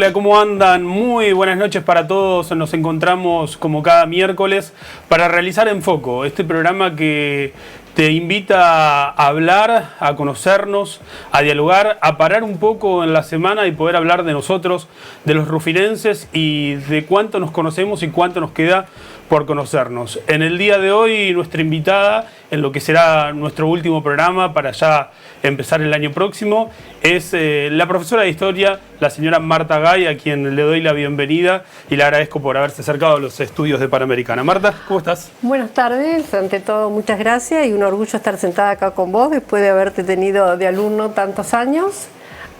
Hola, ¿cómo andan? Muy buenas noches para todos. Nos encontramos como cada miércoles para realizar En Foco, este programa que te invita a hablar, a conocernos, a dialogar, a parar un poco en la semana y poder hablar de nosotros, de los rufinenses y de cuánto nos conocemos y cuánto nos queda por conocernos. En el día de hoy, nuestra invitada, en lo que será nuestro último programa para ya empezar el año próximo, es la profesora de Historia, la señora Marta Gay, a quien le doy la bienvenida y le agradezco por haberse acercado a los estudios de Panamericana. Marta, ¿cómo estás? Buenas tardes, ante todo muchas gracias y un orgullo estar sentada acá con vos después de haberte tenido de alumno tantos años,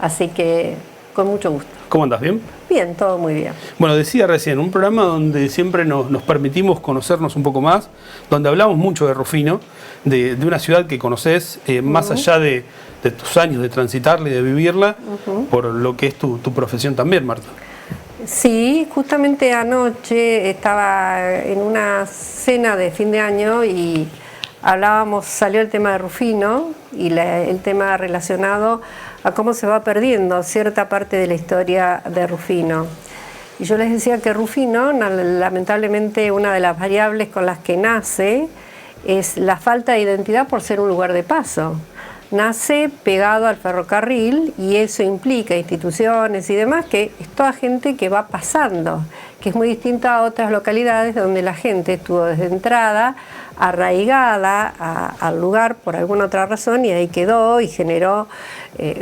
así que con mucho gusto. ¿Cómo andás? ¿Bien? Bien, todo muy bien. Bueno, decía recién, un programa donde siempre nos permitimos conocernos un poco más, donde hablamos mucho de Rufino, de una ciudad que conoces, más allá de tus años de transitarla y de vivirla, por lo que es tu profesión también, Marta. Sí, justamente anoche estaba en una cena de fin de año y salió el tema de Rufino y el tema relacionado a cómo se va perdiendo cierta parte de la historia de Rufino. Y yo les decía que Rufino, lamentablemente, una de las variables con las que nace es la falta de identidad por ser un lugar de paso. Nace pegado al ferrocarril y eso implica instituciones y demás, que es toda gente que va pasando, que es muy distinta a otras localidades donde la gente estuvo desde entrada arraigada al lugar por alguna otra razón y ahí quedó y generó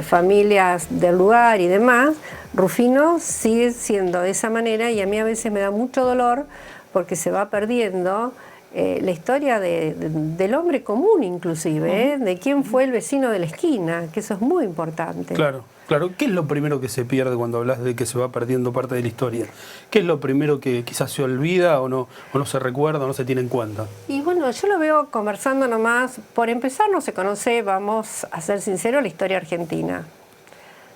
familias del lugar y demás. Rufino sigue siendo de esa manera y a mí a veces me da mucho dolor porque se va perdiendo la historia del hombre común inclusive, de quién fue el vecino de la esquina, que eso es muy importante. Claro, claro. ¿Qué es lo primero que se pierde cuando hablas de que se va perdiendo parte de la historia? ¿Qué es lo primero que quizás se olvida o no se recuerda o no se tiene en cuenta? Y bueno, yo lo veo conversando nomás. Por empezar, no se conoce, vamos a ser sinceros, la historia argentina.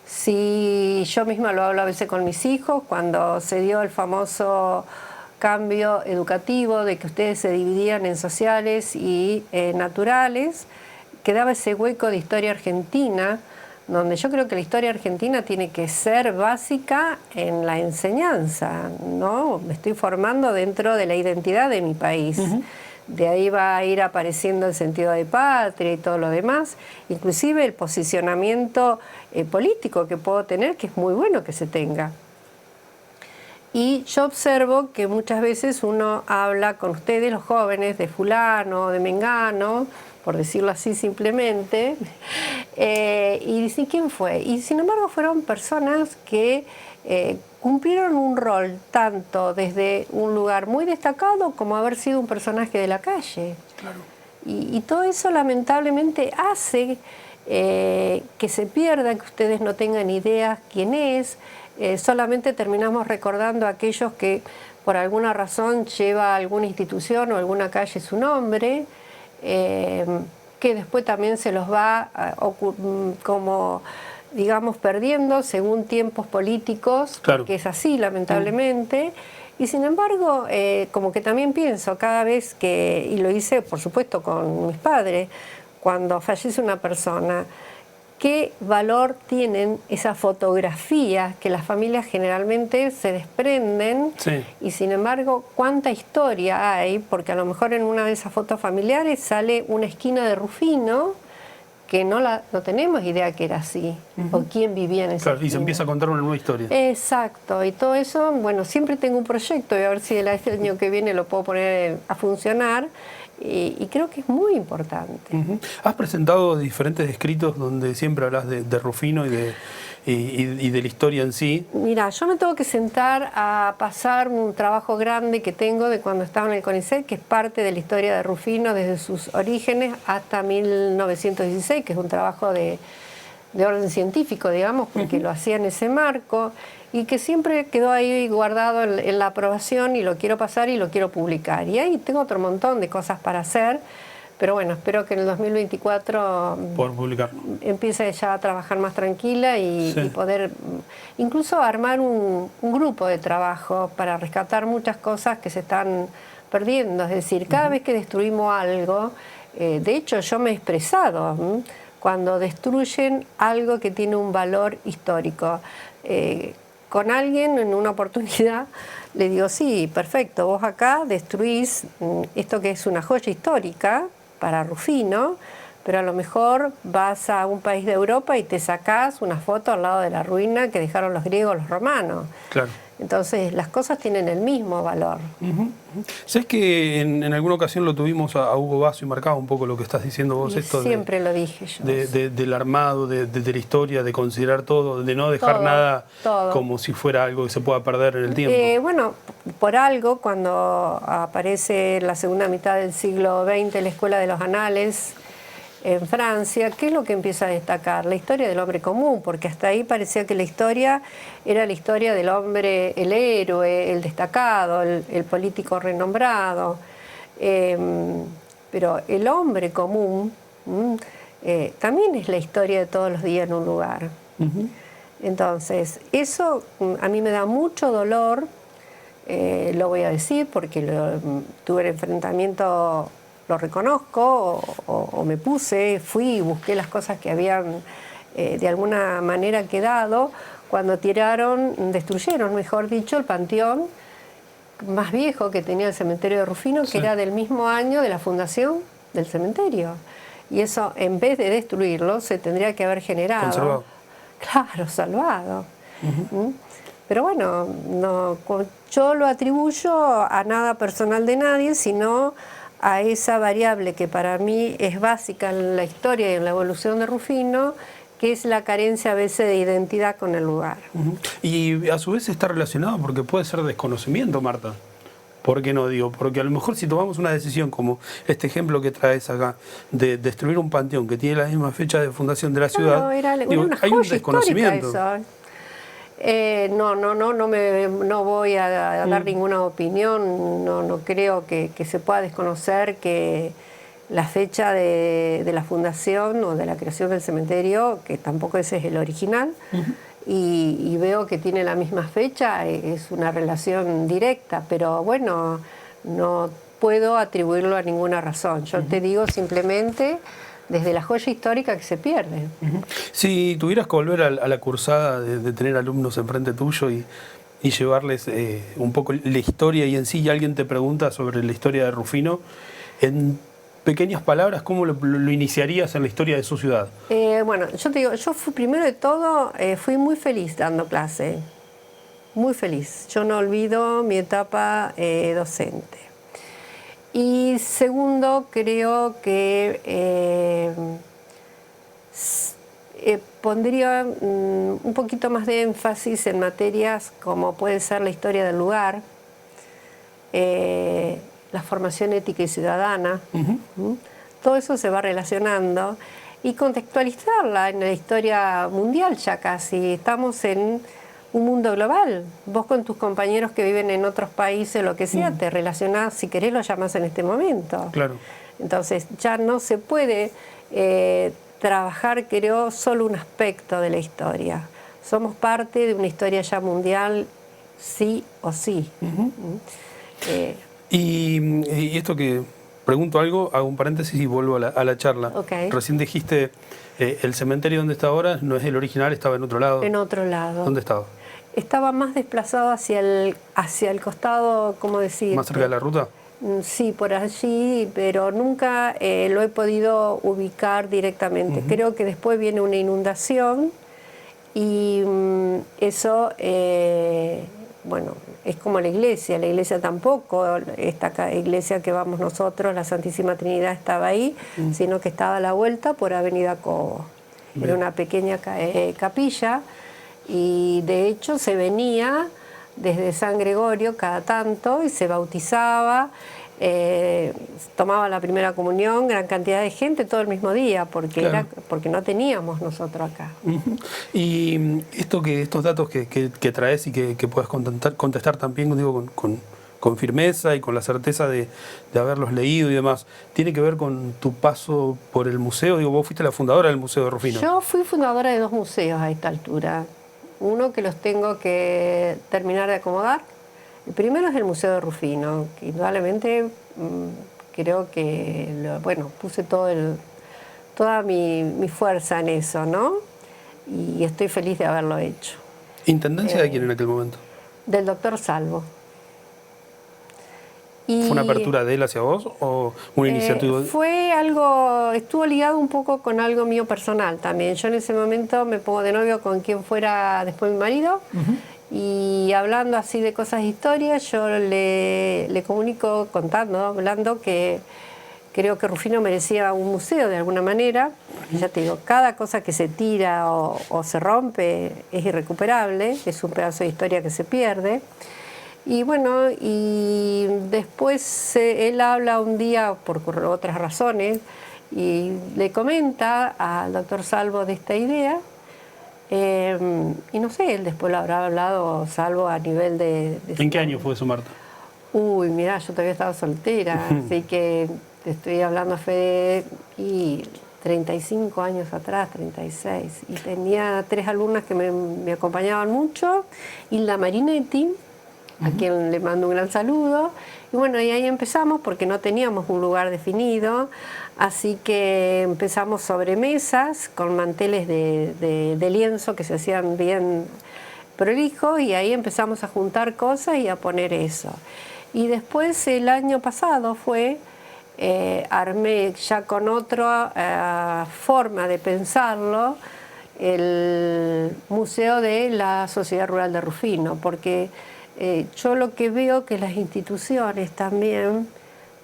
Si yo misma lo hablo a veces con mis hijos, cuando se dio el famoso cambio educativo de que ustedes se dividían en sociales y naturales, quedaba ese hueco de historia argentina, donde yo creo que la historia argentina tiene que ser básica en la enseñanza, ¿no? Me estoy formando dentro de la identidad de mi país. De ahí va a ir apareciendo el sentido de patria y todo lo demás, inclusive el posicionamiento político que puedo tener, que es muy bueno que se tenga. Y yo observo que muchas veces uno habla con ustedes, los jóvenes, de fulano, de mengano, por decirlo así simplemente, y dicen quién fue. Y sin embargo fueron personas que cumplieron un rol tanto desde un lugar muy destacado como haber sido un personaje de la calle. Claro. Y todo eso lamentablemente hace que se pierda, que ustedes no tengan idea quién es. Solamente terminamos recordando a aquellos que por alguna razón lleva alguna institución o alguna calle su nombre, que después también se los va como, digamos, perdiendo según tiempos políticos, Claro. que es así lamentablemente. Y sin embargo, como que también pienso cada vez que, y lo hice por supuesto con mis padres, cuando fallece una persona, ¿qué valor tienen esas fotografías que las familias generalmente se desprenden? Sí. Y sin embargo, ¿cuánta historia hay? Porque a lo mejor en una de esas fotos familiares sale una esquina de Rufino que no tenemos idea que era así, o quién vivía en esa esquina. Y se empieza a contar una nueva historia. Exacto, y todo eso, bueno, siempre tengo un proyecto y a ver si el año que viene lo puedo poner a funcionar. Y creo que es muy importante. Has presentado diferentes escritos donde siempre hablas de Rufino y de la historia en sí. Mira, yo me tengo que sentar a pasar un trabajo grande que tengo de cuando estaba en el CONICET, que es parte de la historia de Rufino desde sus orígenes hasta 1916, que es un trabajo de orden científico, digamos, porque lo hacía en ese marco y que siempre quedó ahí guardado en la aprobación y lo quiero pasar y lo quiero publicar. Y ahí tengo otro montón de cosas para hacer, pero bueno, espero que en el 2024 poder publicarlo. Empiece ya a trabajar más tranquila y poder incluso armar un grupo de trabajo para rescatar muchas cosas que se están perdiendo. Es decir, cada vez que destruimos algo, de hecho yo me he expresado, cuando destruyen algo que tiene un valor histórico. con alguien en una oportunidad le digo, sí, perfecto, vos acá destruís esto que es una joya histórica para Rufino, pero a lo mejor vas a un país de Europa y te sacás una foto al lado de la ruina que dejaron los griegos, los romanos. Claro. Entonces las cosas tienen el mismo valor. ¿Sabes que en alguna ocasión lo tuvimos a Hugo Basso y marcaba un poco lo que estás diciendo vos? Y Esto siempre lo dije yo. del armado, de la historia, de considerar todo, de no dejar nada como si fuera algo que se pueda perder en el tiempo. Bueno, por algo, cuando aparece la segunda mitad del siglo XX la Escuela de los Anales en Francia, ¿qué es lo que empieza a destacar? La historia del hombre común, porque hasta ahí parecía que la historia era la historia del hombre, el héroe, el destacado, el político renombrado. Pero el hombre común también es la historia de todos los días en un lugar. Entonces, eso a mí me da mucho dolor, lo voy a decir porque tuve el enfrentamiento, lo reconozco, o me puse, fui y busqué las cosas que habían de alguna manera quedado cuando destruyeron, mejor dicho, el panteón más viejo que tenía el cementerio de Rufino, que era del mismo año de la fundación del cementerio. Y eso, en vez de destruirlo, se tendría que haber generado. Conservado. Claro, salvado. Pero bueno, yo lo atribuyo a nada personal de nadie, sino a esa variable que para mí es básica en la historia y en la evolución de Rufino, que es la carencia a veces de identidad con el lugar. Y a su vez está relacionado porque puede ser desconocimiento, Marta. ¿Por qué no digo? Porque a lo mejor si tomamos una decisión como este ejemplo que traes acá, de destruir un panteón que tiene la misma fecha de fundación de la ciudad, hay un desconocimiento. No voy a dar ninguna opinión, no creo que se pueda desconocer que la fecha de la fundación o de la creación del cementerio, que tampoco ese es el original, y veo que tiene la misma fecha, es una relación directa, pero bueno, no puedo atribuirlo a ninguna razón. Yo te digo simplemente desde la joya histórica que se pierde. Si tuvieras que volver a la cursada de tener alumnos enfrente tuyo y llevarles un poco la historia y en sí, y alguien te pregunta sobre la historia de Rufino, en pequeñas palabras, ¿cómo lo iniciarías en la historia de su ciudad? Bueno, yo te digo, yo primero de todo fui muy feliz dando clase, muy feliz. Yo no olvido mi etapa docente. Y segundo, creo que pondría un poquito más de énfasis en materias como puede ser la historia del lugar, la formación ética y ciudadana. Todo eso se va relacionando y contextualizarla en la historia mundial ya casi. Estamos en un mundo global. Vos con tus compañeros que viven en otros países, lo que sea, te relacionás, si querés lo llamás en este momento. Claro. Entonces ya no se puede trabajar, creo, solo un aspecto de la historia. Somos parte de una historia ya mundial, sí o sí. Y esto que pregunto algo, hago un paréntesis y vuelvo a la charla. Okay. Recién dijiste, el cementerio donde está ahora no es el original, estaba en otro lado. En otro lado. ¿Dónde estaba? Estaba más desplazado hacia el costado, ¿cómo decir? ¿Más cerca de la ruta? Sí, por allí, pero nunca lo he podido ubicar directamente. Creo que después viene una inundación y eso, bueno, es como la iglesia tampoco, esta iglesia que vamos nosotros, la Santísima Trinidad, estaba ahí, sino que estaba a la vuelta por Avenida Cobo. Era una pequeña capilla y de hecho se venía desde San Gregorio cada tanto y se bautizaba, tomaba la primera comunión, gran cantidad de gente todo el mismo día, porque, claro, porque no teníamos nosotros acá. Y estos datos que traes y que puedes contestar también, digo, con firmeza y con la certeza de haberlos leído y demás, ¿tiene que ver con tu paso por el museo? Digo, vos fuiste la fundadora del Museo de Rufino. Yo fui fundadora de 2 museos a esta altura. Uno que los tengo que terminar de acomodar. El primero es el Museo de Rufino, que indudablemente creo que, bueno, puse toda mi fuerza en eso, ¿no? Y estoy feliz de haberlo hecho. ¿Intendencia de quién en aquel momento? Del doctor Salvo. ¿Fue una apertura de él hacia vos o una iniciativa? Fue algo, estuvo ligado un poco con algo mío personal también. Yo en ese momento me pongo de novio con quien fuera después mi marido, y hablando así de cosas de historia, yo le comunico, hablando que creo que Rufino merecía un museo de alguna manera. Ya te digo, cada cosa que se tira o se rompe es irrecuperable, es un pedazo de historia que se pierde. Y bueno, y después él habla un día por otras razones y le comenta al doctor Salvo de esta idea. Y no sé, él después lo habrá hablado Salvo a nivel de ¿En qué año fue eso, Marta? Uy, mirá, yo todavía estaba soltera, así que te estoy hablando, Fede, y 35 años atrás, 36. Y tenía 3 alumnas que me acompañaban mucho, Hilda Marinetti, a quien le mando un gran saludo. Y bueno, y ahí empezamos porque no teníamos un lugar definido, así que empezamos sobre mesas con manteles de lienzo que se hacían bien prolijos, y ahí empezamos a juntar cosas y a poner eso. Y después el año pasado armé ya con otra forma de pensarlo, el Museo de la Sociedad Rural de Rufino, porque yo lo que veo que las instituciones también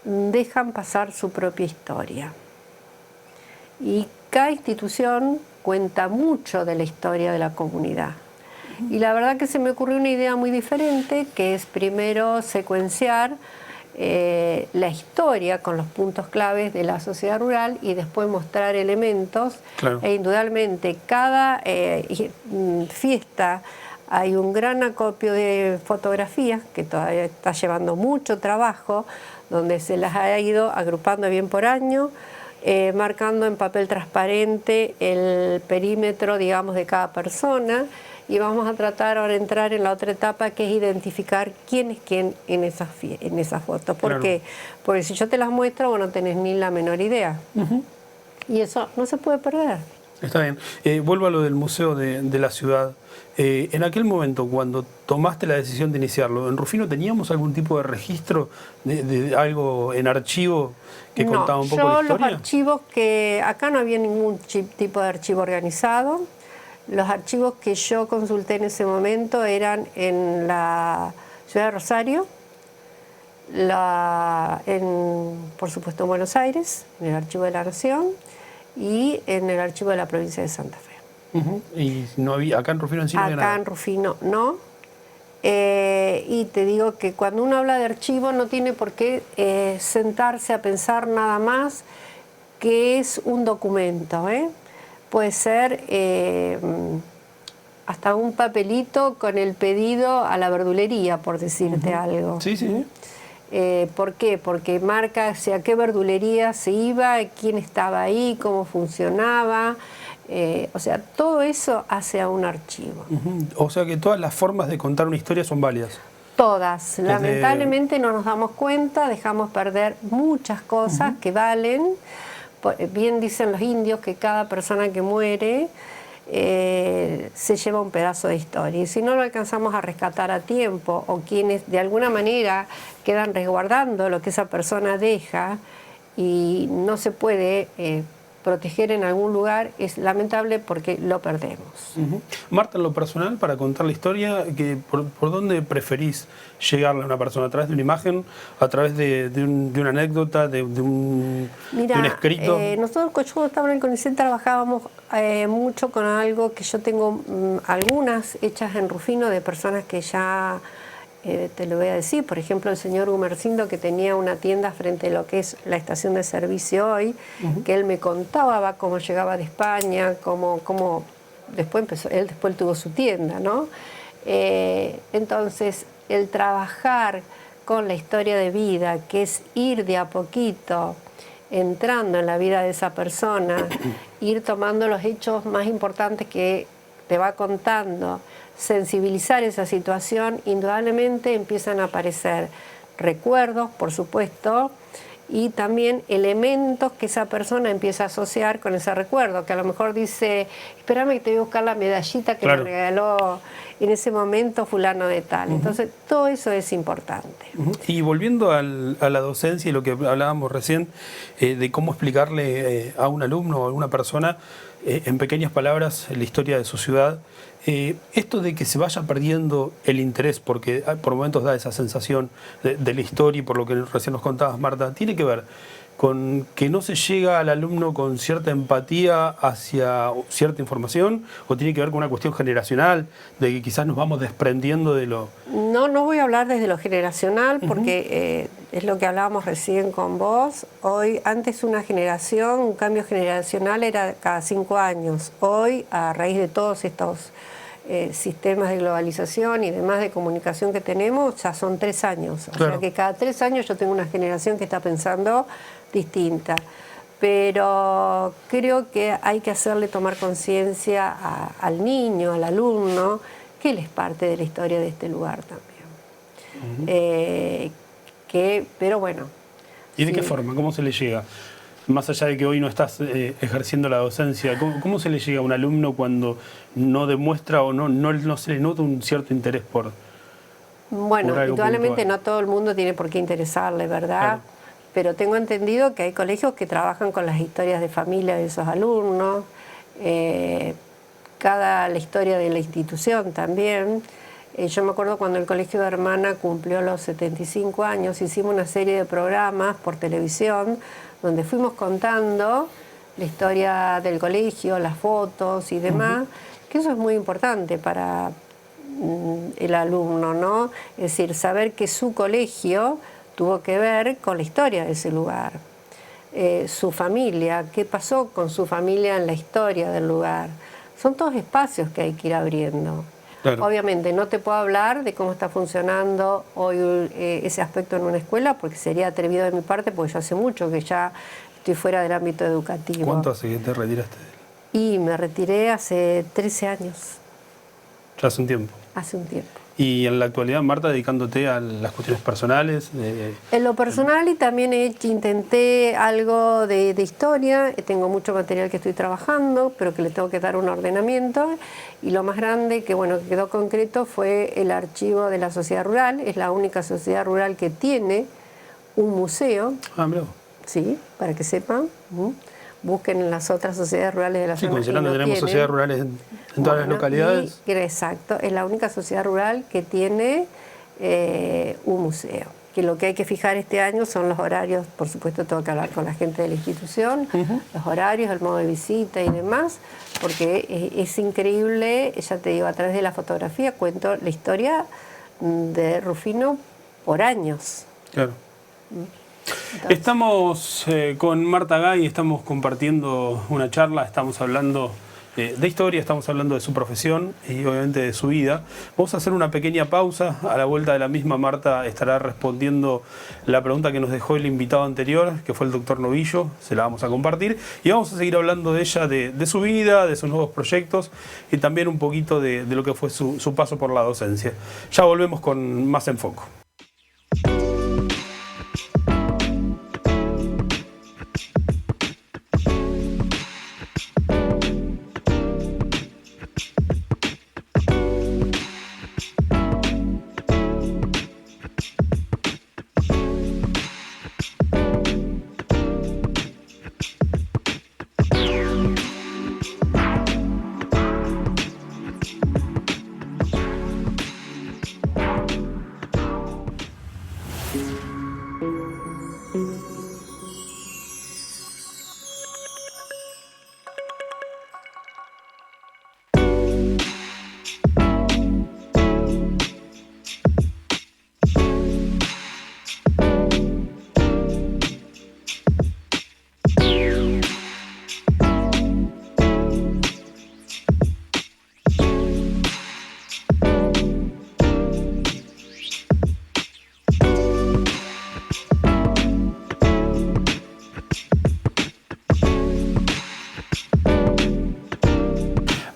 dejan pasar su propia historia. Y cada institución cuenta mucho de la historia de la comunidad. Y la verdad que se me ocurrió una idea muy diferente, que es primero secuenciar la historia con los puntos claves de la sociedad rural y después mostrar elementos. Claro. E indudablemente cada fiesta hay un gran acopio de fotografías que todavía está llevando mucho trabajo, donde se las ha ido agrupando bien por año, marcando en papel transparente el perímetro, digamos, de cada persona, y vamos a tratar ahora de entrar en la otra etapa, que es identificar quién es quién en esas fotos. ¿Por Claro. qué? Porque si yo te las muestro, vos no tenés ni la menor idea. Y eso no se puede perder. Está bien. Vuelvo a lo del Museo de la Ciudad. En aquel momento, cuando tomaste la decisión de iniciarlo, ¿en Rufino teníamos algún tipo de registro de algo en archivo que contaba un poco la historia? Los archivos que... Acá no había ningún tipo de archivo organizado. Los archivos que yo consulté en ese momento eran en la ciudad de Rosario, por supuesto en Buenos Aires, en el Archivo de la Nación, y en el Archivo de la Provincia de Santa Fe. Y no había, acá en Rufino en sí no había nada. Acá en Rufino no. Y te digo que cuando uno habla de archivo no tiene por qué sentarse a pensar nada más que es un documento, Puede ser hasta un papelito con el pedido a la verdulería, por decirte algo. Sí, sí. ¿Por qué? Porque marca hacia qué verdulería se iba, quién estaba ahí, cómo funcionaba. O sea, todo eso hace a un archivo. O sea que todas las formas de contar una historia son válidas. Todas. Lamentablemente no nos damos cuenta, dejamos perder muchas cosas que valen. Bien dicen los indios que cada persona que muere se lleva un pedazo de historia, y si no lo alcanzamos a rescatar a tiempo, o quienes de alguna manera quedan resguardando lo que esa persona deja y no se puede proteger en algún lugar, es lamentable porque lo perdemos. Marta, en lo personal, para contar la historia, ¿por dónde preferís llegarle a una persona? ¿A través de una imagen? ¿A través de una anécdota? ¿De un escrito? Nosotros con el CONICET trabajábamos mucho con algo que yo tengo algunas hechas en Rufino de personas que ya... te lo voy a decir, por ejemplo, el señor Gumercindo, que tenía una tienda frente a lo que es la estación de servicio hoy, que él me contaba cómo llegaba de España, cómo después empezó, él después tuvo su tienda, ¿no? Entonces, el trabajar con la historia de vida, que es ir de a poquito entrando en la vida de esa persona, ir tomando los hechos más importantes que te va contando, sensibilizar esa situación, indudablemente empiezan a aparecer recuerdos, por supuesto, y también elementos que esa persona empieza a asociar con ese recuerdo, que a lo mejor dice, espérame que te voy a buscar la medallita que me regaló en ese momento fulano de tal. Entonces, todo eso es importante. Y volviendo a la docencia y lo que hablábamos recién, de cómo explicarle a un alumno o a una persona en pequeñas palabras la historia de su ciudad, esto de que se vaya perdiendo el interés, porque por momentos da esa sensación de la historia, y por lo que recién nos contabas, Marta, tiene que ver con que no se llega al alumno con cierta empatía hacia cierta información, o tiene que ver con una cuestión generacional, de que quizás nos vamos desprendiendo de lo... No voy a hablar desde lo generacional, porque es lo que hablábamos recién con vos. Hoy, antes una generación, un cambio generacional era cada 5 años. Hoy, a raíz de todos estos sistemas de globalización y demás de comunicación que tenemos, ya son 3 años. O sea que cada 3 años yo tengo una generación que está pensando distinta. Pero creo que hay que hacerle tomar conciencia al niño, al alumno, que él es parte de la historia de este lugar también. Pero bueno. ¿Y de qué forma? ¿Cómo se le llega? Más allá de que hoy no estás ejerciendo la docencia, ¿cómo se le llega a un alumno cuando no demuestra o no se le nota un cierto interés por Bueno, algo indudablemente puntual? No todo el mundo tiene por qué interesarle, ¿verdad? Claro. Pero tengo entendido que hay colegios que trabajan con las historias de familia de esos alumnos, la historia de la institución también. Yo me acuerdo cuando el Colegio de Hermana cumplió los 75 años, hicimos una serie de programas por televisión donde fuimos contando la historia del colegio, las fotos y demás, que eso es muy importante para el alumno, ¿no? Es decir, saber que su colegio tuvo que ver con la historia de ese lugar. Su familia, qué pasó con su familia en la historia del lugar. Son todos espacios que hay que ir abriendo. Claro. Obviamente no te puedo hablar de cómo está funcionando hoy ese aspecto en una escuela, porque sería atrevido de mi parte, porque yo hace mucho que ya estoy fuera del ámbito educativo. ¿Cuánto hace que te retiraste? Y me retiré hace 13 años. Ya hace un tiempo. Hace un tiempo. Y en la actualidad, Marta, dedicándote a las cuestiones personales. En lo personal, y también intenté algo de historia. Tengo mucho material que estoy trabajando, pero que le tengo que dar un ordenamiento. Y lo más grande que quedó concreto fue el archivo de la sociedad rural. Es la única sociedad rural que tiene un museo. Ah, mirá. Sí, para que sepan. Busquen en las otras sociedades rurales de la zona. Sí, considerando que tenemos sociedades rurales en todas las localidades. Exacto, es la única sociedad rural que tiene un museo. Que lo que hay que fijar este año son los horarios, por supuesto tengo que hablar con la gente de la institución, los horarios, el modo de visita y demás, porque es increíble, ya te digo, a través de la fotografía cuento la historia de Rufino por años. Claro. Entonces, Estamos con Marta Gay, estamos compartiendo una charla, estamos hablando de historia, estamos hablando de su profesión y obviamente de su vida. Vamos a hacer una pequeña pausa, a la vuelta de la misma Marta estará respondiendo la pregunta que nos dejó el invitado anterior, que fue el doctor Novillo, se la vamos a compartir y vamos a seguir hablando de ella, de su vida, de sus nuevos proyectos y también un poquito de lo que fue su paso por la docencia. Ya volvemos con más en Foco.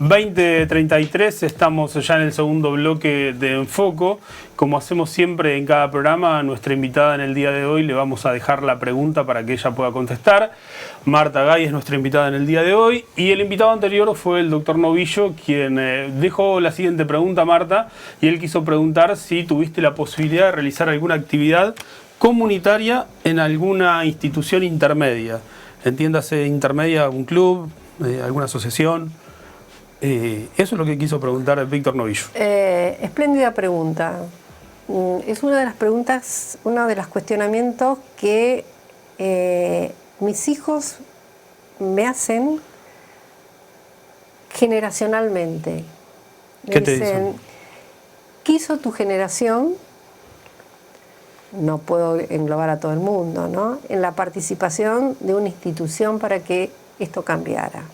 20:33, estamos ya en el segundo bloque de Enfoco. Como hacemos siempre en cada programa, a nuestra invitada en el día de hoy le vamos a dejar la pregunta para que ella pueda contestar. Marta Gay es nuestra invitada en el día de hoy y el invitado anterior fue el doctor Novillo, quien dejó la siguiente pregunta, Marta, y él quiso preguntar si tuviste la posibilidad de realizar alguna actividad comunitaria en alguna institución intermedia. Entiéndase intermedia, un club, alguna asociación. Eso es lo que quiso preguntar Víctor Novillo. Espléndida pregunta. Es una de las preguntas, uno de los cuestionamientos que mis hijos me hacen generacionalmente. ¿Qué te dicen? ¿Qué hizo tu generación? No puedo englobar a todo el mundo, ¿no? En la participación de una institución para que esto cambiara.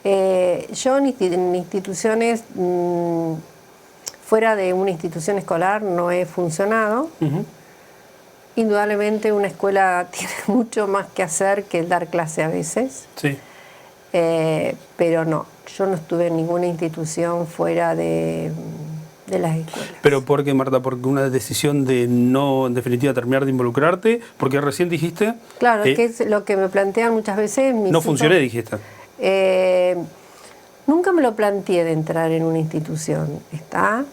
Yo en instituciones, fuera de una institución escolar, no he funcionado. Indudablemente una escuela tiene mucho más que hacer que dar clase a veces. Sí. Pero no, yo no estuve en ninguna institución fuera de las escuelas. ¿Pero por qué, Marta? ¿Porque una decisión de no, en definitiva, terminar de involucrarte? Porque recién dijiste... Claro, que es lo que me plantean muchas veces. No funcioné, dijiste. Nunca me lo planteé de entrar en una institución, ¿está?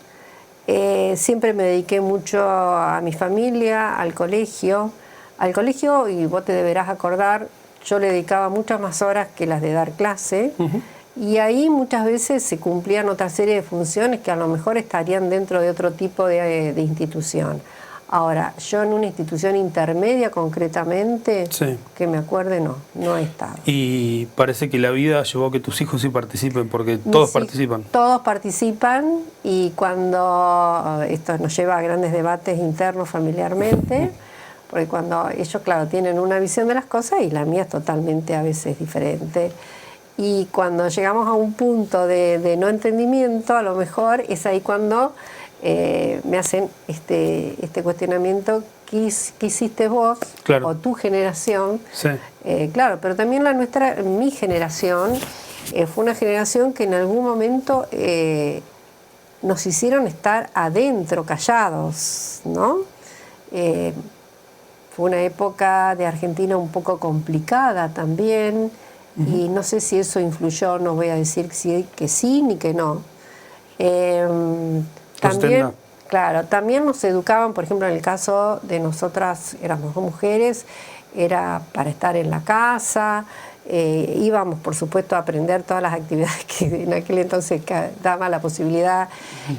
Siempre me dediqué mucho a mi familia, al colegio. Al colegio, y vos te deberás acordar, yo le dedicaba muchas más horas que las de dar clase. Y ahí muchas veces se cumplían otra serie de funciones que a lo mejor estarían dentro de otro tipo de institución. Ahora, yo en una institución intermedia concretamente, sí, que me acuerde, no he estado. Y parece que la vida llevó a que tus hijos sí participen, porque todos participan. Todos participan, y cuando esto nos lleva a grandes debates internos familiarmente, porque cuando ellos, claro, tienen una visión de las cosas y la mía es totalmente a veces diferente. Y cuando llegamos a un punto de no entendimiento, a lo mejor es ahí cuando me hacen este cuestionamiento: ¿qué hiciste vos, claro, o tu generación? Sí. Claro, pero también mi generación fue una generación que en algún momento nos hicieron estar adentro, callados, ¿no? Fue una época de Argentina un poco complicada también. Y no sé si eso influyó, no voy a decir que sí ni que no. También, claro, también nos educaban, por ejemplo, en el caso de nosotras, éramos dos mujeres, era para estar en la casa, íbamos, por supuesto, a aprender todas las actividades que en aquel entonces daba la posibilidad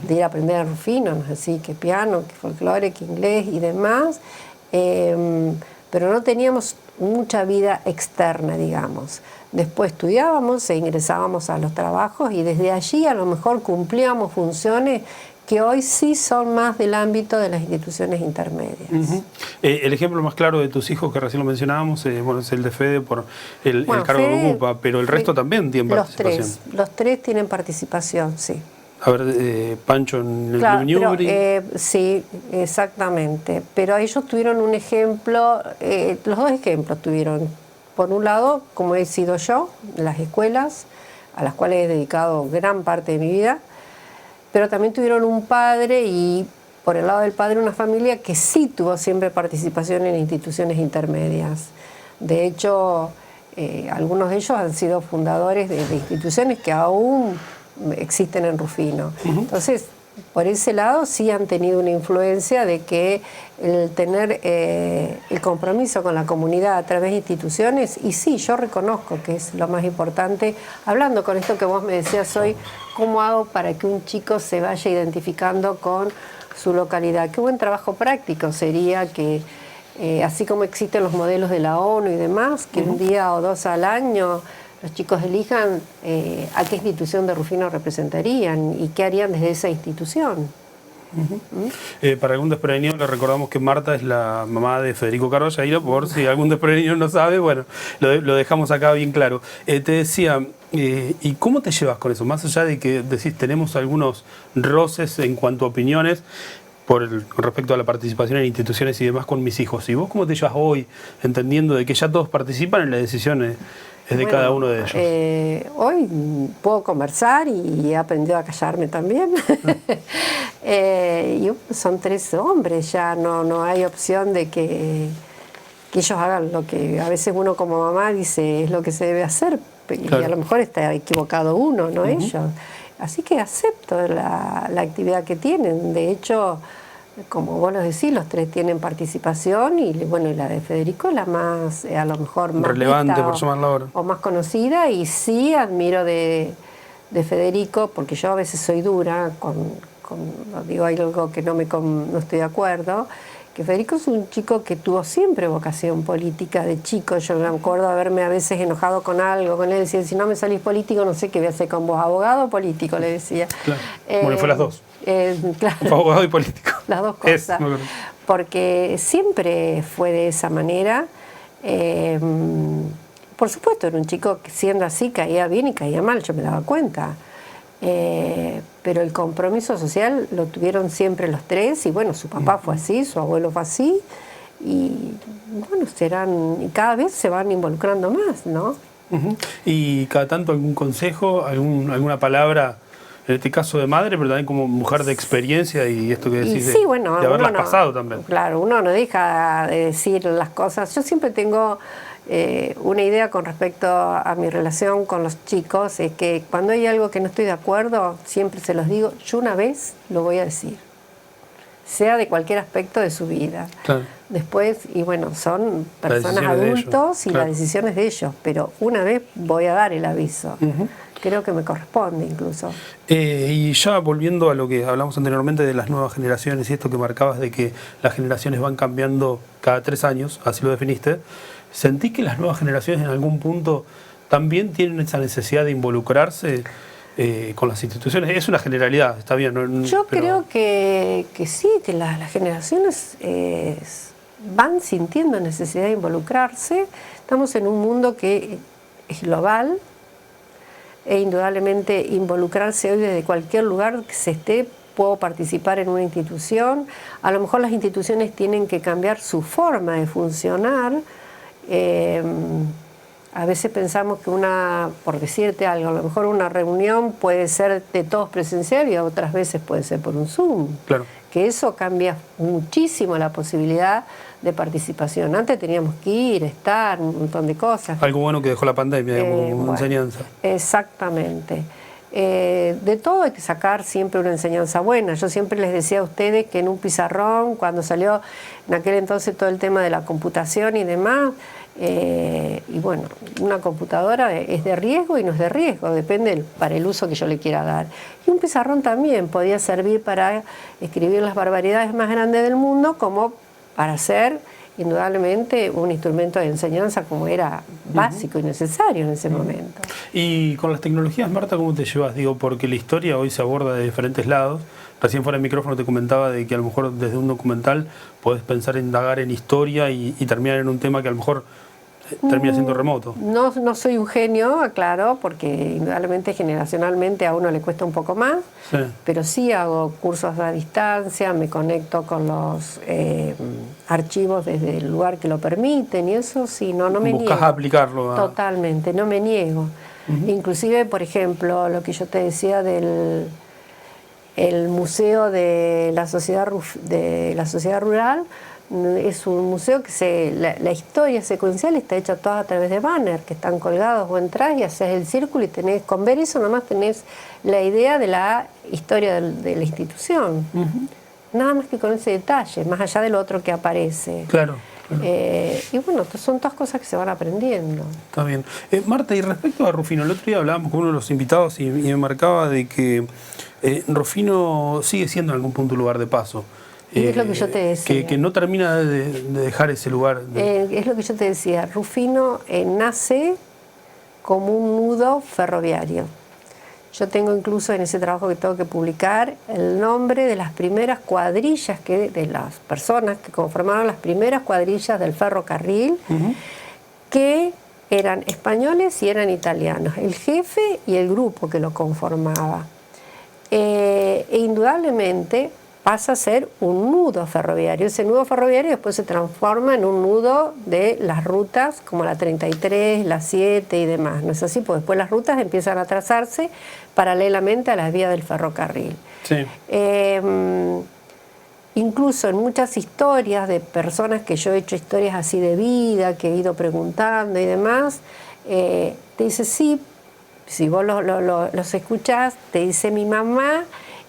de ir a aprender a Rufino, ¿no? Así que piano, que folclore, que inglés y demás. Pero no teníamos mucha vida externa, digamos. Después estudiábamos e ingresábamos a los trabajos y desde allí a lo mejor cumplíamos funciones que hoy sí son más del ámbito de las instituciones intermedias. El ejemplo más claro de tus hijos, que recién lo mencionábamos, bueno, es el de Fede por el cargo Fede, que ocupa, pero el resto también tiene participación. Los tres tienen participación, sí. A ver, Pancho en el Club Newbery. Sí, exactamente. Pero ellos tuvieron un ejemplo, los dos ejemplos tuvieron. Por un lado, como he sido yo, las escuelas, a las cuales he dedicado gran parte de mi vida, pero también tuvieron un padre y, por el lado del padre, una familia que sí tuvo siempre participación en instituciones intermedias. De hecho, algunos de ellos han sido fundadores de instituciones que aún existen en Rufino. Entonces, por ese lado sí han tenido una influencia de que el tener el compromiso con la comunidad a través de instituciones, y sí, yo reconozco que es lo más importante. Hablando con esto que vos me decías hoy, ¿cómo hago para que un chico se vaya identificando con su localidad? Qué buen trabajo práctico sería que, así como existen los modelos de la ONU y demás, que un día o dos al año los chicos elijan a qué institución de Rufino representarían y qué harían desde esa institución. Para algún desprevenido le recordamos que Marta es la mamá de Federico Carballeira, por si algún desprevenido no sabe, bueno, lo dejamos acá bien claro. Te decía, ¿y cómo te llevas con eso? Más allá de que decís, tenemos algunos roces en cuanto a opiniones con respecto a la participación en instituciones y demás con mis hijos. ¿Y vos cómo te llevas hoy, entendiendo de que ya todos participan en las decisiones es de cada uno de ellos? Hoy puedo conversar y he aprendido a callarme también. Y son 3 hombres, ya no hay opción de que ellos hagan lo que a veces uno como mamá dice es lo que se debe hacer, claro. Y a lo mejor está equivocado uno, no ellos. Así que acepto la actividad que tienen. De hecho, como vos lo decís, los 3 tienen participación y bueno, la de Federico es la más, a lo mejor más relevante por sumarla ahora, o más conocida, y sí admiro de Federico, porque yo a veces soy dura, digo algo que no estoy de acuerdo, que Federico es un chico que tuvo siempre vocación política de chico. Yo me acuerdo haberme a veces enojado con algo, con él, decía, si no me salís político, no sé qué voy a hacer con vos, abogado o político, le decía. Claro. Bueno, fue las dos. Claro. Fue abogado y político. Las dos cosas. Porque siempre fue de esa manera. Por supuesto, era un chico que siendo así caía bien y caía mal, yo me daba cuenta. Pero el compromiso social lo tuvieron siempre los 3, y bueno, su papá fue así, su abuelo fue así, y bueno, cada vez se van involucrando más, ¿no? Y cada tanto algún consejo, alguna palabra, en este caso de madre, pero también como mujer de experiencia y esto que decís sí, bueno, de haberlas pasado también. Claro, uno no deja de decir las cosas. Yo siempre tengo una idea con respecto a mi relación con los chicos, es que cuando hay algo que no estoy de acuerdo, siempre se los digo, yo una vez lo voy a decir, sea de cualquier aspecto de su vida. Claro. Después, y bueno, son personas adultos y claro, las decisiones de ellos, pero una vez voy a dar el aviso. Creo que me corresponde incluso. Y ya volviendo a lo que hablamos anteriormente de las nuevas generaciones y esto que marcabas de que las generaciones van cambiando cada 3 años, así lo definiste, ¿sentís que las nuevas generaciones en algún punto también tienen esa necesidad de involucrarse con las instituciones? Es una generalidad, está bien. Yo creo que sí, que las generaciones van sintiendo necesidad de involucrarse. Estamos en un mundo que es global, e indudablemente involucrarse hoy desde cualquier lugar que se esté, puedo participar en una institución. A lo mejor las instituciones tienen que cambiar su forma de funcionar. A veces pensamos que por decirte algo, a lo mejor una reunión puede ser de todos presencial y otras veces puede ser por un Zoom. Claro. Que eso cambia muchísimo la posibilidad de participación. Antes teníamos que ir, estar, un montón de cosas. Algo bueno que dejó la pandemia, digamos, una enseñanza. Exactamente. De todo hay que sacar siempre una enseñanza buena. Yo siempre les decía a ustedes que en un pizarrón, cuando salió en aquel entonces todo el tema de la computación y demás, y bueno, una computadora es de riesgo y no es de riesgo, depende para el uso que yo le quiera dar. Y un pizarrón también podía servir para escribir las barbaridades más grandes del mundo, como para ser indudablemente un instrumento de enseñanza como era básico y necesario en ese momento. Y con las tecnologías, Marta, ¿cómo te llevas? Digo, porque la historia hoy se aborda de diferentes lados. Recién fuera del micrófono te comentaba de que a lo mejor desde un documental podés pensar en indagar en historia y terminar en un tema que a lo mejor termina siendo remoto. No soy un genio, aclaro, porque indudablemente generacionalmente a uno le cuesta un poco más, sí, pero sí hago cursos a distancia, me conecto con los archivos desde el lugar que lo permiten y eso sí, no me niego. Buscás aplicarlo. Totalmente, no me niego. Inclusive, por ejemplo, lo que yo te decía del museo de la sociedad rural, es un museo que la historia secuencial está hecha toda a través de banners que están colgados. Vos entrás y haces el círculo y con ver eso nomás tenés la idea de la historia de la institución. Nada más que con ese detalle, más allá de lo otro que aparece. Claro. Y bueno, son todas cosas que se van aprendiendo. Está bien. Marta, y respecto a Rufino, el otro día hablábamos con uno de los invitados y me marcaba de que Rufino sigue siendo en algún punto un lugar de paso. Y es lo que yo te decía. Que no termina de dejar ese lugar. Es lo que yo te decía. Rufino nace como un nudo ferroviario. Yo tengo incluso en ese trabajo que tengo que publicar el nombre de las primeras cuadrillas, de las personas que conformaron las primeras cuadrillas del ferrocarril, que eran españoles y eran italianos. El jefe y el grupo que lo conformaba. E indudablemente pasa a ser un nudo ferroviario. Ese nudo ferroviario después se transforma en un nudo de las rutas como la 33, la 7 y demás. ¿No es así? Pues después las rutas empiezan a trazarse paralelamente a las vías del ferrocarril. Sí. Incluso en muchas historias de personas que yo he hecho historias así de vida, que he ido preguntando y demás, te dice sí, si vos los escuchás, te dice mi mamá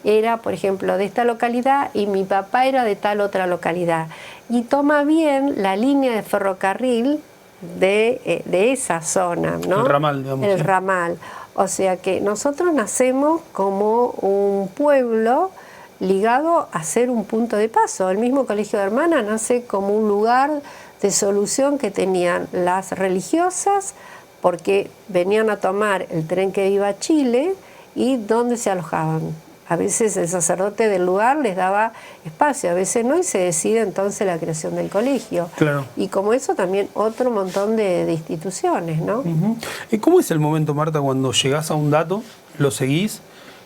era, por ejemplo, de esta localidad y mi papá era de tal otra localidad. Y toma bien la línea de ferrocarril de esa zona, ¿no? El ramal, digamos. El ramal. O sea que nosotros nacemos como un pueblo ligado a ser un punto de paso. El mismo Colegio de Hermanas nace como un lugar de solución que tenían las religiosas porque venían a tomar el tren que iba a Chile y donde se alojaban. A veces el sacerdote del lugar les daba espacio, a veces no, y se decide entonces la creación del colegio. Claro. Y como eso también otro montón de instituciones, ¿no? ¿Y cómo es el momento, Marta, cuando llegás a un dato, lo seguís,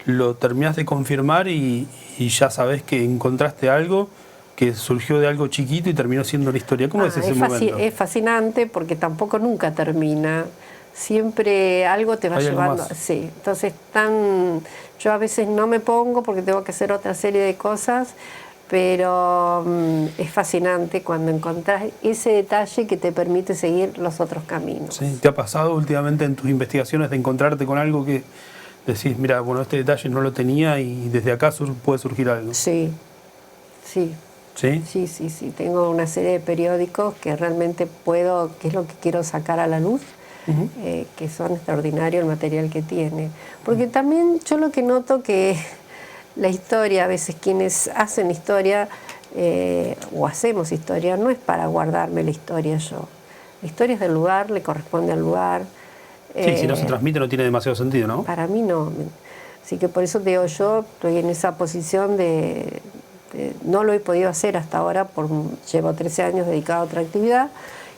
lo terminás de confirmar y ya sabés que encontraste algo que surgió de algo chiquito y terminó siendo la historia? ¿Cómo es ese momento? Es fascinante porque tampoco nunca termina. Siempre algo te va llevando. Sí, entonces yo a veces no me pongo porque tengo que hacer otra serie de cosas, pero es fascinante cuando encontrás ese detalle que te permite seguir los otros caminos. Sí. ¿Te ha pasado últimamente en tus investigaciones de encontrarte con algo que decís, mira, bueno, este detalle no lo tenía y desde acá puede surgir algo? Sí, sí. ¿Sí? Sí, sí, sí. Tengo una serie de periódicos que realmente que es lo que quiero sacar a la luz. Que son extraordinarios el material que tiene. Porque también yo lo que noto que la historia, a veces quienes hacen historia o hacemos historia, no es para guardarme la historia yo. La historia es del lugar, le corresponde al lugar. Sí, si no se transmite no tiene demasiado sentido, ¿no? Para mí no. Así que por eso te digo, yo estoy en esa posición no lo he podido hacer hasta ahora, llevo 13 años dedicado a otra actividad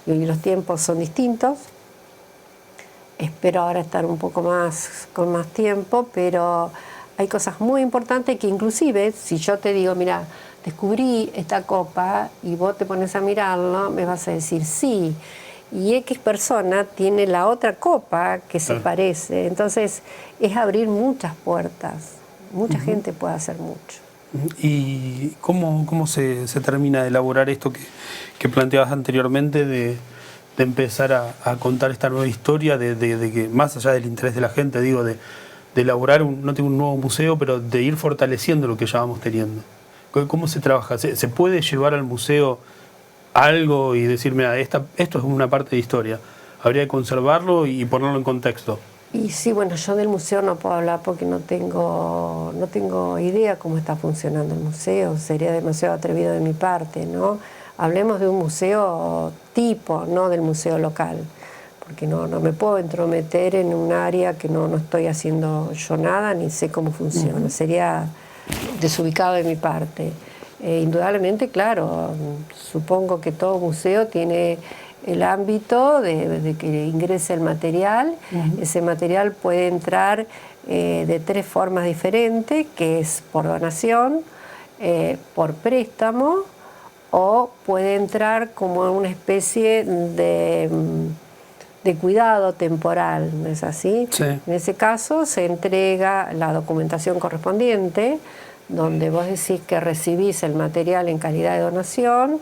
y hoy los tiempos son distintos. Espero ahora estar un poco más, con más tiempo, pero hay cosas muy importantes que inclusive, si yo te digo, mira, descubrí esta copa y vos te pones a mirarlo, me vas a decir sí. Y X persona tiene la otra copa que se parece. Entonces, es abrir muchas puertas. Mucha gente puede hacer mucho. ¿Y cómo se termina de elaborar esto que planteabas anteriormente de empezar a contar esta nueva historia, de que más allá del interés de la gente, digo, de elaborar, no tengo un nuevo museo, pero de ir fortaleciendo lo que ya vamos teniendo? ¿Cómo se trabaja? ¿Se puede llevar al museo algo y decir, mira, esto es una parte de historia, habría que conservarlo y ponerlo en contexto? Y sí, bueno, yo del museo no puedo hablar porque no tengo idea cómo está funcionando el museo, sería demasiado atrevido de mi parte, ¿no? Hablemos de un museo tipo, no del museo local, porque no me puedo entrometer en un área que no estoy haciendo yo nada, ni sé cómo funciona, sería desubicado de mi parte. Indudablemente, claro, supongo que todo museo tiene el ámbito de que ingrese el material. Ese material puede entrar de 3 formas diferentes, que es por donación, por préstamo, o puede entrar como una especie de cuidado temporal, ¿no es así? Sí. En ese caso se entrega la documentación correspondiente, donde vos decís que recibís el material en calidad de donación,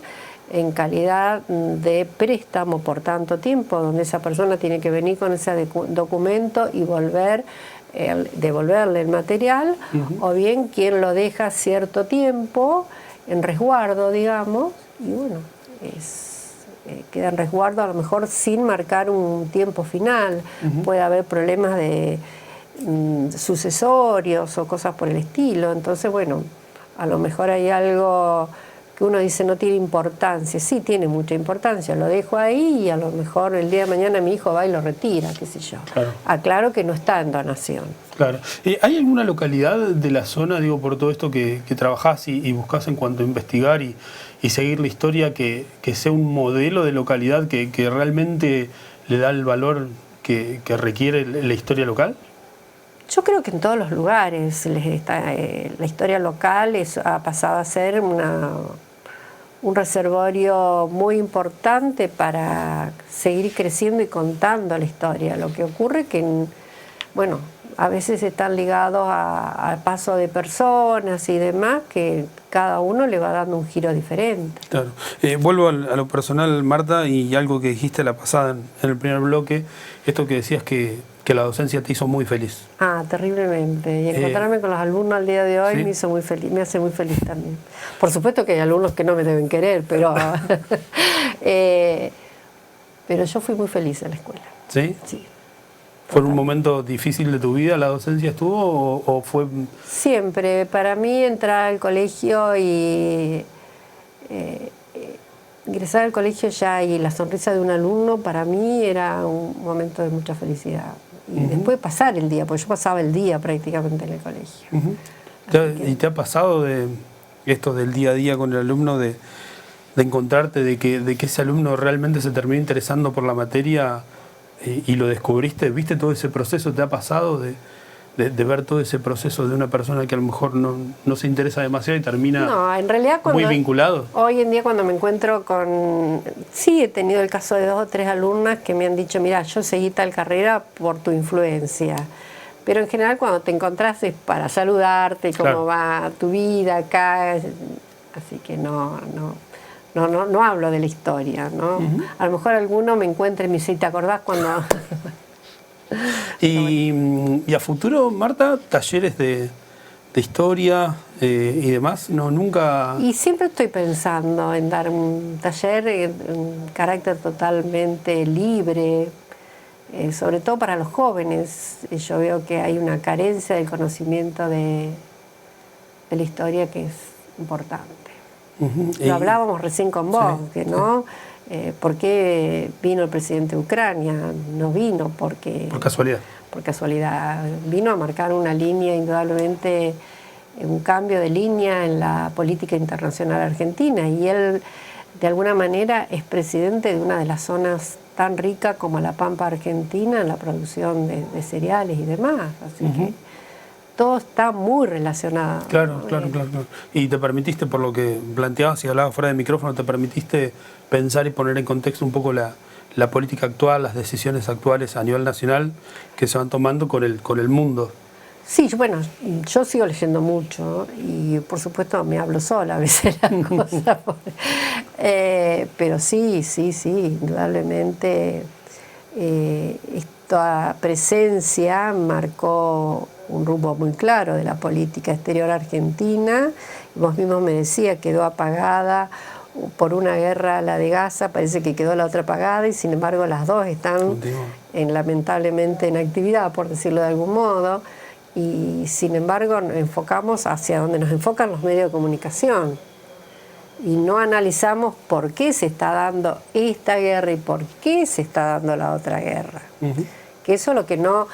en calidad de préstamo por tanto tiempo, donde esa persona tiene que venir con ese documento y devolverle el material, o bien quien lo deja cierto tiempo en resguardo, digamos, y bueno, queda en resguardo a lo mejor sin marcar un tiempo final. Puede haber problemas de sucesorios o cosas por el estilo, entonces bueno, a lo mejor hay algo que uno dice no tiene importancia. Sí, tiene mucha importancia, lo dejo ahí y a lo mejor el día de mañana mi hijo va y lo retira, qué sé yo. Claro. Aclaro que no está en donación. Claro. ¿Hay alguna localidad de la zona, digo, por todo esto que trabajás y buscás en cuanto a investigar y seguir la historia, que sea un modelo de localidad que realmente le da el valor que requiere la historia local? Yo creo que en todos los lugares la historia local ha pasado a ser un reservorio muy importante para seguir creciendo y contando la historia. Lo que ocurre que, bueno, a veces están ligados al paso de personas y demás, que cada uno le va dando un giro diferente. Claro. Vuelvo a lo personal, Marta, y algo que dijiste la pasada en el primer bloque, esto que decías que la docencia te hizo muy feliz. Terriblemente. Y encontrarme con los alumnos al día de hoy, ¿sí?, me hizo muy feliz, me hace muy feliz también. Por supuesto que hay alumnos que no me deben querer, pero yo fui muy feliz en la escuela. ¿Sí? Sí. ¿Fue un momento difícil de tu vida, la docencia estuvo, o fue...? Siempre. Para mí entrar al colegio y ingresar al colegio ya y la sonrisa de un alumno, para mí era un momento de mucha felicidad. Y después pasar el día, porque yo pasaba el día prácticamente en el colegio. ¿Y te ha pasado de esto del día a día con el alumno, de encontrarte, de que ese alumno realmente se terminó interesando por la materia y lo descubriste? ¿Viste todo ese proceso? ¿Te ha pasado de ver todo ese proceso de una persona que a lo mejor no se interesa demasiado y termina en realidad muy vinculado? Hoy en día cuando me encuentro con... Sí, he tenido el caso de 2 o 3 alumnas que me han dicho, mira, yo seguí tal carrera por tu influencia. Pero en general cuando te encontrás es para saludarte, cómo va tu vida acá. Así que no hablo de la historia, ¿no? A lo mejor alguno me encuentra y me dice, ¿te acordás cuando...? ¿Y a futuro, Marta, talleres de historia y demás? No, nunca... Y siempre estoy pensando en dar un taller en carácter totalmente libre, sobre todo para los jóvenes. Yo veo que hay una carencia del conocimiento de la historia que es importante. Lo hablábamos recién con vos, sí, que no... ¿Por qué vino el presidente de Ucrania? No vino porque... Por casualidad. Por casualidad. Vino a marcar una línea, indudablemente, un cambio de línea en la política internacional argentina. Y él, de alguna manera, es presidente de una de las zonas tan ricas como la Pampa Argentina en la producción de cereales y demás. Así que todo está muy relacionado. Claro. Y te permitiste, por lo que planteabas y hablabas fuera de micrófono, te permitiste pensar y poner en contexto un poco la política actual, las decisiones actuales a nivel nacional que se van tomando con el mundo. Sí, bueno, yo sigo leyendo mucho y por supuesto me hablo sola a veces las cosas. Pero sí, indudablemente esta presencia marcó un rumbo muy claro de la política exterior argentina. Vos mismo me decía, quedó apagada por una guerra, la de Gaza, parece que quedó la otra apagada y sin embargo las dos están lamentablemente en actividad, por decirlo de algún modo, y sin embargo nos enfocamos hacia donde nos enfocan los medios de comunicación y no analizamos por qué se está dando esta guerra y por qué se está dando la otra guerra. Que eso es lo que no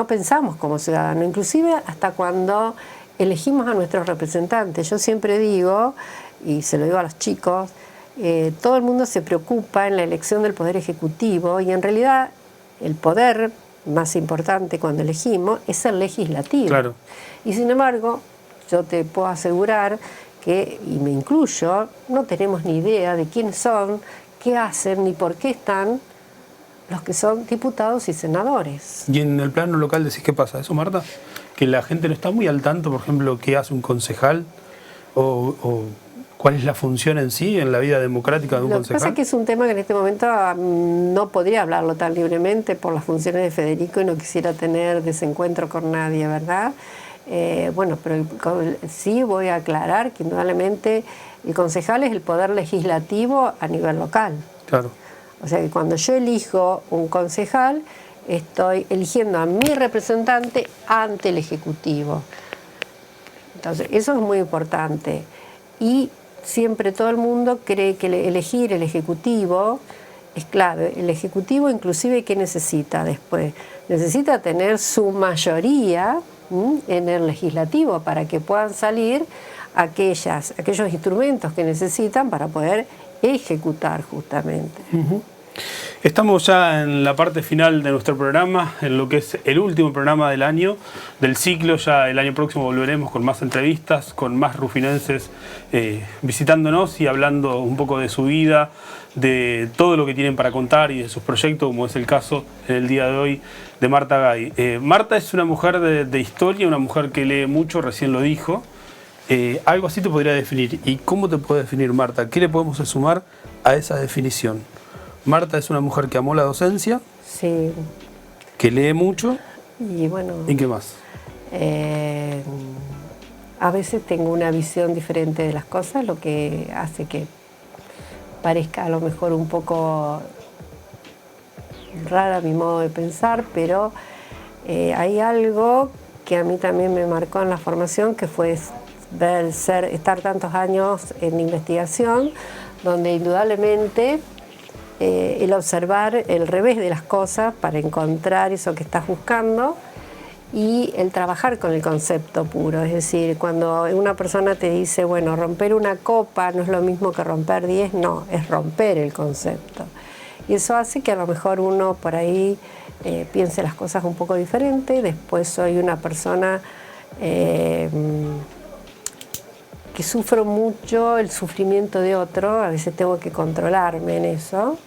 pensamos como ciudadanos, inclusive hasta cuando elegimos a nuestros representantes. Yo siempre digo, y se lo digo a los chicos, todo el mundo se preocupa en la elección del Poder Ejecutivo y en realidad el poder más importante cuando elegimos es el legislativo. Claro. Y sin embargo, yo te puedo asegurar que, y me incluyo, no tenemos ni idea de quiénes son, qué hacen ni por qué están los que son diputados y senadores. ¿Y en el plano local decís qué pasa eso, Marta? Que la gente no está muy al tanto, por ejemplo, qué hace un concejal o cuál es la función en sí en la vida democrática de un concejal. Lo que pasa es que es un tema que en este momento no podría hablarlo tan libremente por las funciones de Federico y no quisiera tener desencuentro con nadie, ¿verdad? Bueno, pero sí voy a aclarar que indudablemente el concejal es el poder legislativo a nivel local. Claro. O sea que cuando yo elijo un concejal, estoy eligiendo a mi representante ante el Ejecutivo. Entonces, eso es muy importante. Y siempre todo el mundo cree que elegir el Ejecutivo es clave. El Ejecutivo inclusive, ¿qué necesita después? Necesita tener su mayoría en el Legislativo para que puedan salir aquellos instrumentos que necesitan para poder ejecutar justamente. Estamos ya en la parte final de nuestro programa, en lo que es el último programa del año, del ciclo. Ya el año próximo volveremos con más entrevistas, con más rufinenses visitándonos y hablando un poco de su vida, de todo lo que tienen para contar y de sus proyectos, como es el caso en el día de hoy de Marta Gay. Marta es una mujer de historia, una mujer que lee mucho, recién lo dijo. Algo así te podría definir. ¿Y cómo te puede definir Marta? ¿Qué le podemos sumar a esa definición? Marta es una mujer que amó la docencia, Sí. que lee mucho. Y bueno, ¿Y qué más? a veces tengo una visión diferente de las cosas, lo que hace que parezca a lo mejor un poco rara mi modo de pensar, pero hay algo que a mí también me marcó en la formación, que fue estar tantos años en investigación, donde indudablemente el observar el revés de las cosas para encontrar eso que estás buscando y el trabajar con el concepto puro. Es decir, cuando una persona te dice, bueno, romper una copa no es lo mismo que romper 10, no, es romper el concepto. Y eso hace que a lo mejor uno por ahí piense las cosas un poco diferente. Después soy una persona que sufro mucho el sufrimiento de otro, a veces tengo que controlarme en eso.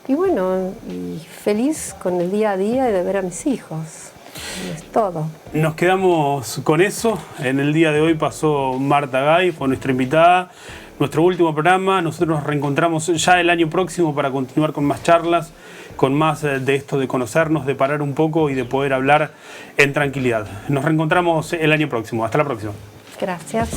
Y bueno, y feliz con el día a día y de ver a mis hijos. Es todo. Nos quedamos con eso. En el día de hoy pasó Marta Gay, fue nuestra invitada. Nuestro último programa. Nosotros nos reencontramos ya el año próximo para continuar con más charlas, con más de esto de conocernos, de parar un poco y de poder hablar en tranquilidad. Nos reencontramos el año próximo. Hasta la próxima. Gracias.